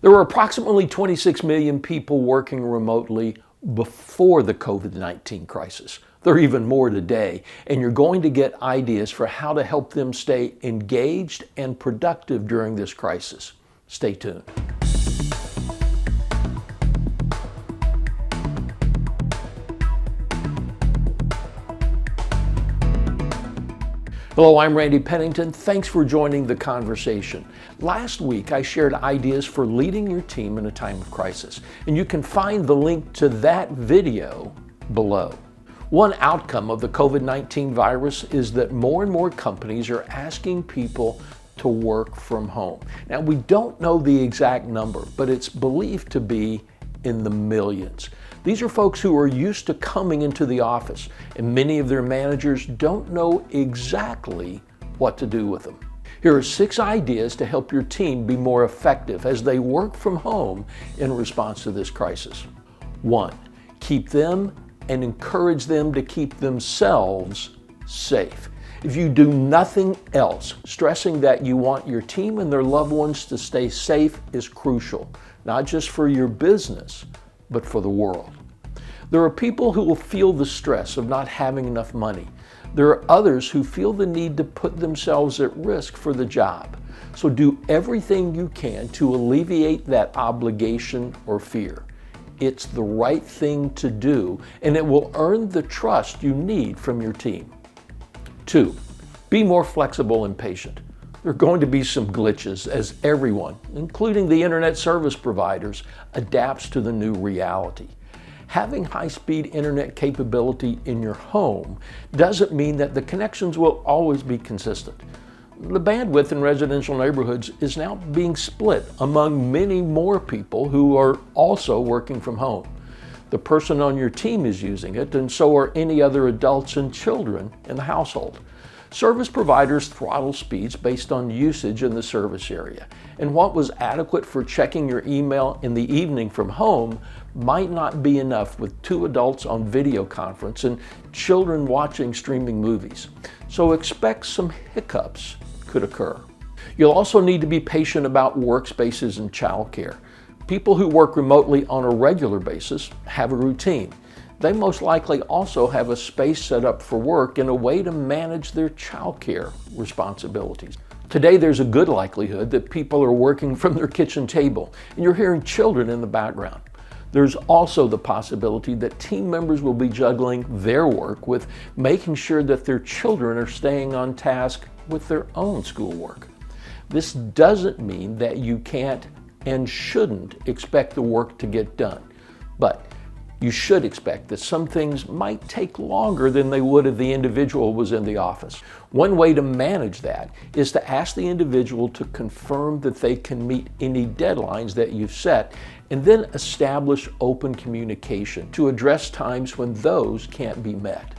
There were approximately 26 million people working remotely before the COVID-19 crisis. There are even more today, and you're going to get ideas for how to help them stay engaged and productive during this crisis. Stay tuned. Hello, I'm Randy Pennington. Thanks for joining the conversation. Last week, I shared ideas for leading your team in a time of crisis, and you can find the link to that video below. One outcome of the COVID-19 virus is that more and more companies are asking people to work from home. Now, we don't know the exact number, but it's believed to be in the millions. These are folks who are used to coming into the office, and many of their managers don't know exactly what to do with them. Here are 6 ideas to help your team be more effective as they work from home in response to this crisis. 1, keep them and encourage them to keep themselves safe. If you do nothing else, stressing that you want your team and their loved ones to stay safe is crucial, not just for your business, but for the world. There are people who will feel the stress of not having enough money. There are others who feel the need to put themselves at risk for the job. So do everything you can to alleviate that obligation or fear. It's the right thing to do, and it will earn the trust you need from your team. 2, be more flexible and patient. There are going to be some glitches as everyone, including the internet service providers, adapts to the new reality. Having high-speed internet capability in your home doesn't mean that the connections will always be consistent. The bandwidth in residential neighborhoods is now being split among many more people who are also working from home. The person on your team is using it, and so are any other adults and children in the household. Service providers throttle speeds based on usage in the service area, and what was adequate for checking your email in the evening from home might not be enough with 2 adults on video conference and children watching streaming movies. So expect some hiccups could occur. You'll also need to be patient about workspaces and childcare. People who work remotely on a regular basis have a routine. They most likely also have a space set up for work and a way to manage their childcare responsibilities. Today, there's a good likelihood that people are working from their kitchen table, and you're hearing children in the background. There's also the possibility that team members will be juggling their work with making sure that their children are staying on task with their own schoolwork. This doesn't mean that you can't and shouldn't expect the work to get done, but you should expect that some things might take longer than they would if the individual was in the office. One way to manage that is to ask the individual to confirm that they can meet any deadlines that you've set, and then establish open communication to address times when those can't be met.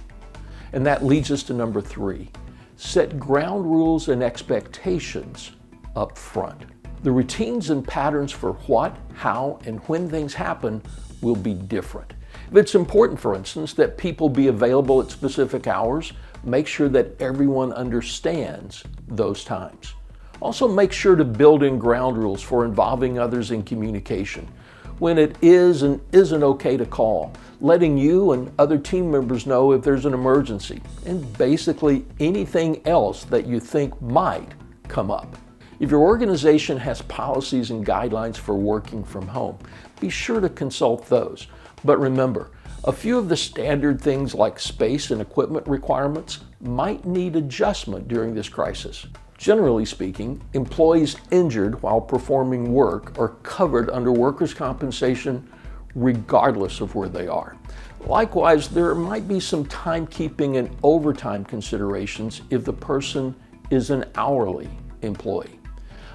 And that leads us to number 3. Set ground rules and expectations up front. The routines and patterns for what, how, and when things happen will be different. If it's important, for instance, that people be available at specific hours, make sure that everyone understands those times. Also, make sure to build in ground rules for involving others in communication. When it is and isn't okay to call, letting you and other team members know if there's an emergency, and basically anything else that you think might come up. If your organization has policies and guidelines for working from home, be sure to consult those. But remember, a few of the standard things like space and equipment requirements might need adjustment during this crisis. Generally speaking, employees injured while performing work are covered under workers' compensation regardless of where they are. Likewise, there might be some timekeeping and overtime considerations if the person is an hourly employee.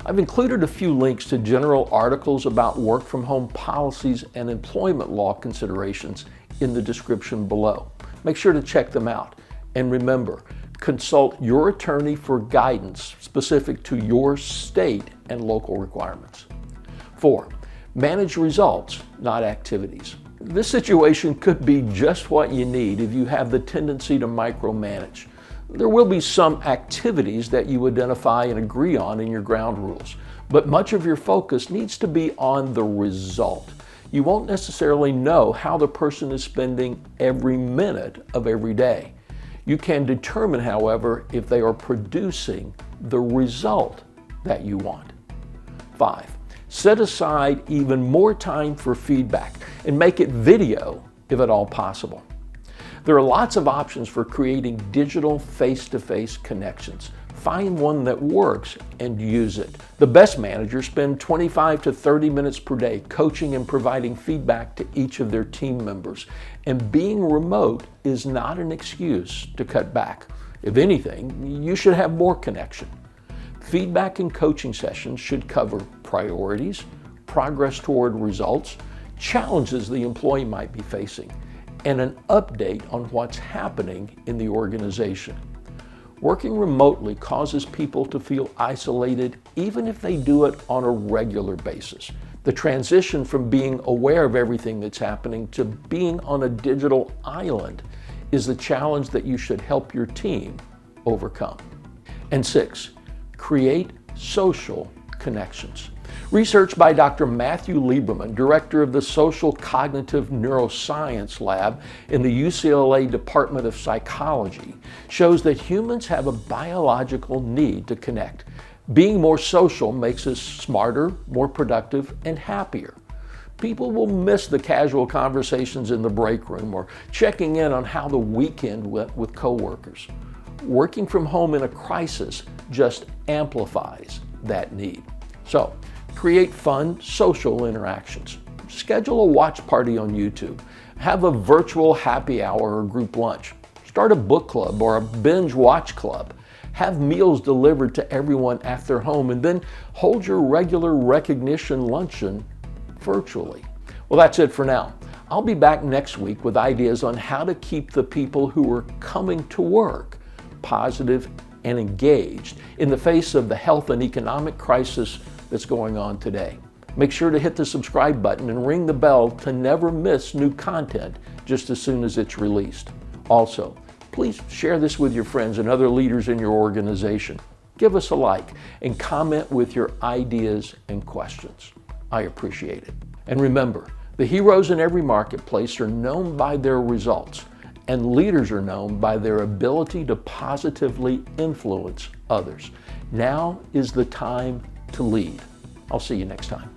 I've included a few links to general articles about work from home policies and employment law considerations in the description below. Make sure to check them out. And remember, consult your attorney for guidance specific to your state and local requirements. 4, manage results, not activities. This situation could be just what you need if you have the tendency to micromanage. There will be some activities that you identify and agree on in your ground rules, But much of your focus needs to be on the result. You won't necessarily know how the person is spending every minute of every day. You can determine, however, if they are producing the result that you want. 5. Set aside even more time for feedback and make it video if at all possible. There are lots of options for creating digital face-to-face connections. Find one that works and use it. The best managers spend 25 to 30 minutes per day coaching and providing feedback to each of their team members. And being remote is not an excuse to cut back. If anything, you should have more connection. Feedback and coaching sessions should cover priorities, progress toward results, challenges the employee might be facing, and an update on what's happening in the organization. Working remotely causes people to feel isolated even if they do it on a regular basis. The transition from being aware of everything that's happening to being on a digital island is the challenge that you should help your team overcome. And 6, create social connections. Research by Dr. Matthew Lieberman, director of the Social Cognitive Neuroscience Lab in the UCLA Department of Psychology, shows that humans have a biological need to connect. Being more social makes us smarter, more productive, and happier. People will miss the casual conversations in the break room or checking in on how the weekend went with coworkers. Working from home in a crisis just amplifies that need. So, create fun social interactions. Schedule a watch party on YouTube. Have a virtual happy hour or group lunch. Start a book club or a binge watch club. Have meals delivered to everyone at their home, and then hold your regular recognition luncheon virtually. Well, that's it for now. I'll be back next week with ideas on how to keep the people who are coming to work positive and engaged in the face of the health and economic crisis that's going on today. Make sure to hit the subscribe button and ring the bell to never miss new content just as soon as it's released. Also, please share this with your friends and other leaders in your organization. Give us a like and comment with your ideas and questions. I appreciate it. And remember, the heroes in every marketplace are known by their results, and leaders are known by their ability to positively influence others. Now is the time to lead. I'll see you next time.